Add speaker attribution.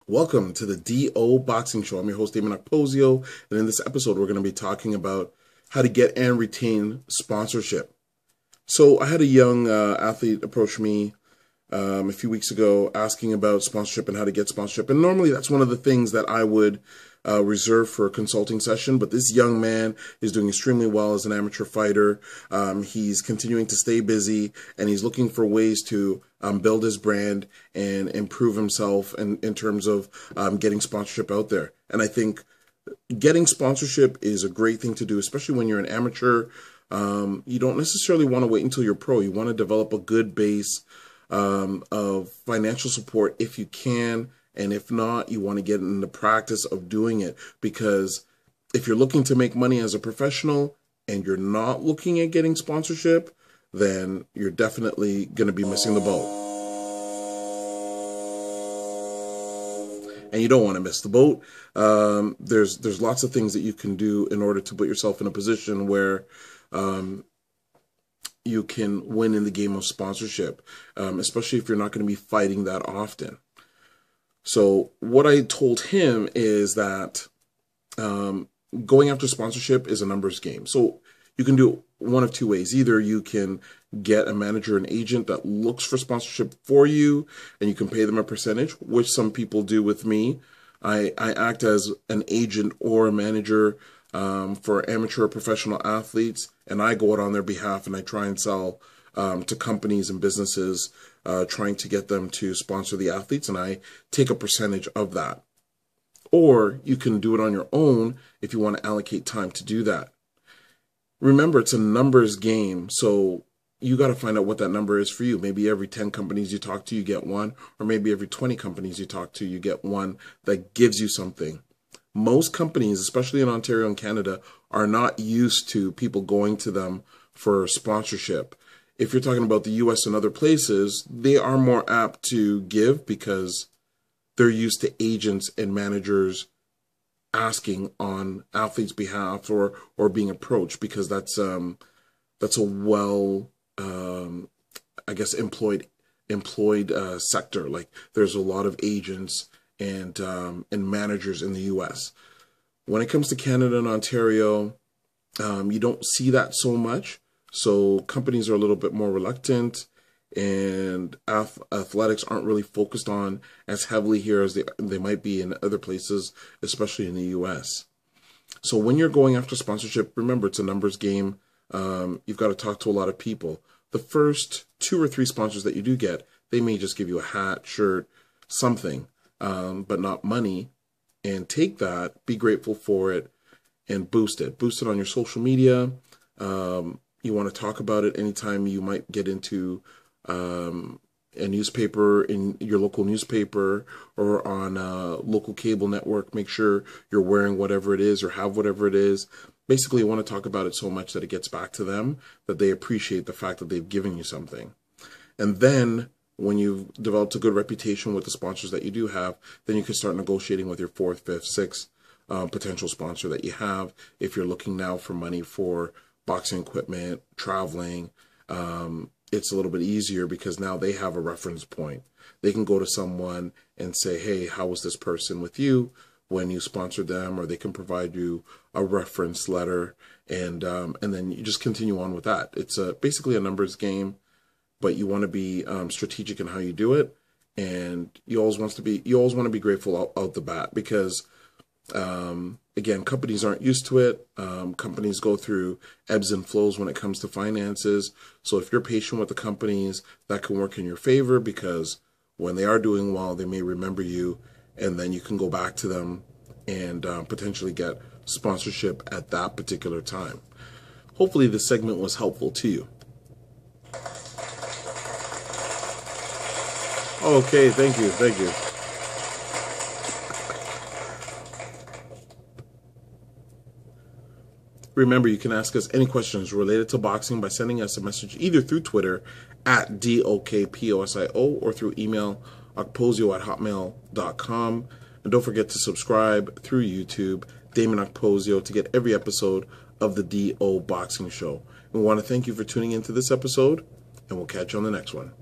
Speaker 1: Welcome to the DO Boxing Show. I'm your host, Dameon Okposio, and in this episode, we're going to be talking about how to get and retain sponsorship. So I had a young athlete approach me a few weeks ago asking about sponsorship and how to get sponsorship. And normally that's one of the things that I would reserve for a consulting session. But this young man is doing extremely well as an amateur fighter. He's continuing to stay busy, and he's looking for ways to build his brand and improve himself in terms of getting sponsorship out there. And I think getting sponsorship is a great thing to do, especially when you're an amateur. You don't necessarily want to wait until you're pro. You want to develop a good base of financial support if you can, and if not, you want to get in the practice of doing it, because if you're looking to make money as a professional and you're not looking at getting sponsorship, then you're definitely going to be missing the boat. And you don't want to miss the boat. There's lots of things that you can do in order to put yourself in a position where you can win in the game of sponsorship, especially if you're not going to be fighting that often. So what I told him is that going after sponsorship is a numbers game. So you can do it one of two ways. Either you can get a manager, an agent that looks for sponsorship for you, and you can pay them a percentage, which some people do with me. I act as an agent or a manager for amateur or professional athletes, and I go out on their behalf and I try and sell to companies and businesses, trying to get them to sponsor the athletes, and I take a percentage of that. Or you can do it on your own if you want to allocate time to do that. Remember, it's a numbers game, so you got to find out what that number is for you. Maybe every 10 companies you talk to, you get one, or maybe every 20 companies you talk to, you get one that gives you something. Most companies, especially in Ontario and Canada, are not used to people going to them for sponsorship. If you're talking about the US and other places, they are more apt to give because they're used to agents and managers asking on athletes' behalf or being approached, because that's a well I guess employed sector. Like, there's a lot of agents and managers in the US. When it comes to Canada and Ontario, you don't see that so much. So companies are a little bit more reluctant, and athletics aren't really focused on as heavily here as they might be in other places, especially in the US. So when you're going after sponsorship, remember, it's a numbers game. You've got to talk to a lot of people. The first 2 or 3 sponsors that you do get, they may just give you a hat, shirt, something, but not money. And take that, be grateful for it, and boost it. Boost it on your social media. You want to talk about it anytime you might get into a newspaper, in your local newspaper, or on a local cable network. Make sure you're wearing whatever it is or have whatever it is. Basically, you want to talk about it so much that it gets back to them, that they appreciate the fact that they've given you something. And then when you've developed a good reputation with the sponsors that you do have, then you can start negotiating with your 4th, 5th, 6th potential sponsor that you have. If you're looking now for money for boxing equipment, traveling, it's a little bit easier because now they have a reference point. They can go to someone and say, hey, how was this person with you when you sponsored them? Or they can provide you a reference letter, and then you just continue on with that. It's basically a numbers game, but you want to be strategic in how you do it, and you always want to be grateful out the bat, because again, companies aren't used to it. Companies go through ebbs and flows when it comes to finances. So if you're patient with the companies, that can work in your favor, because when they are doing well, they may remember you, and then you can go back to them and potentially get sponsorship at that particular time. Hopefully this segment was helpful to you. Okay, thank you. Remember, you can ask us any questions related to boxing by sending us a message either through Twitter at DOKPOSIO or through email okposio@hotmail.com. And don't forget to subscribe through YouTube, Dameon Okposio, to get every episode of the DO Boxing Show. We want to thank you for tuning into this episode, and we'll catch you on the next one.